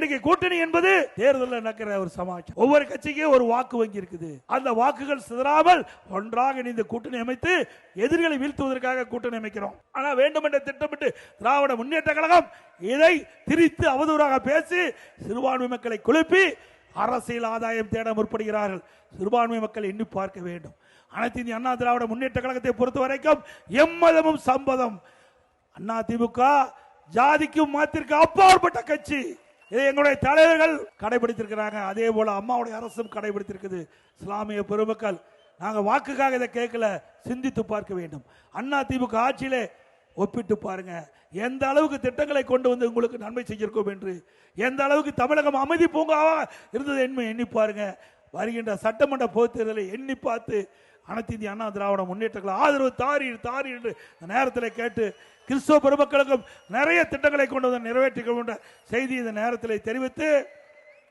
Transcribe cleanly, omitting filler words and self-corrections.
இன்னைக்கு கூட்டணி என்பது தேர்தலில் நடக்கிற ஒரு சமாச்சாரம். ஒவ்வொரு கட்சிக்கும் ஒரு வாக்கு வங்கி இருக்குது. அந்த வாக்குகள் சிதறாமல் ஒன்றாக இணைந்து கூட்டணி அமைத்து எதிரிகளை வீழ்த்துவதற்காக கூட்டணி அமைக்கிறோம். ஆனால் வேண்டுமென்ற திட்டமிட்டு திராவிட முன்னேற்ற கழகம் இதை திரித்து அவதூறாக பேசி சிறுபான்மை மக்களை குழப்பி அரசியல் ஆதாயம் தேட முற்படுகிறார்கள். சிறுபான்மை மக்கள் எண்ணி பார்க்க வேண்டும். அனைத்து இந்திய அண்ணா திராவிட முன்னேற்ற கழகத்தை பொறுத்த வரைக்கும் எம்மதமும் சம்பதம். அண்ணா திமுக ஜாதிக்கும் மதத்திற்கு அப்பாற்பட்ட கட்சி. இதை எங்களுடைய தலைவர்கள் கடைபிடித்திருக்கிறாங்க. அதே போல அம்மாவுடைய அரசும் கடைபிடித்திருக்குது. இஸ்லாமிய பெருமக்கள் நாங்கள் வாக்குக்காக இதை கேட்கல, சிந்தித்து பார்க்க வேண்டும். அண்ணா திமுக ஆட்சியிலே ஒப்பிட்டு பாருங்க, எந்த அளவுக்கு திட்டங்களை கொண்டு வந்து உங்களுக்கு நன்மை செய்திருக்கோம் என்று, எந்த அளவுக்கு தமிழகம் அமைதி பூங்காவாக இருந்தது எண்ணி பாருங்க. வருகின்ற சட்டமன்ற பொதுத் தேர்தலை எண்ணி பார்த்து அனைத்து இந்திய அண்ணா திராவிட முன்னேற்றங்கள் ஆதரவு தாரி என்று நேரத்தில் கேட்டு கிறிஸ்தவ பெருமக்களுக்கும் நிறைய திட்டங்களை கொண்டு வந்து நிறைவேற்றிக் கொண்ட செய்தி இந்த நேரத்தில் தெரிவித்து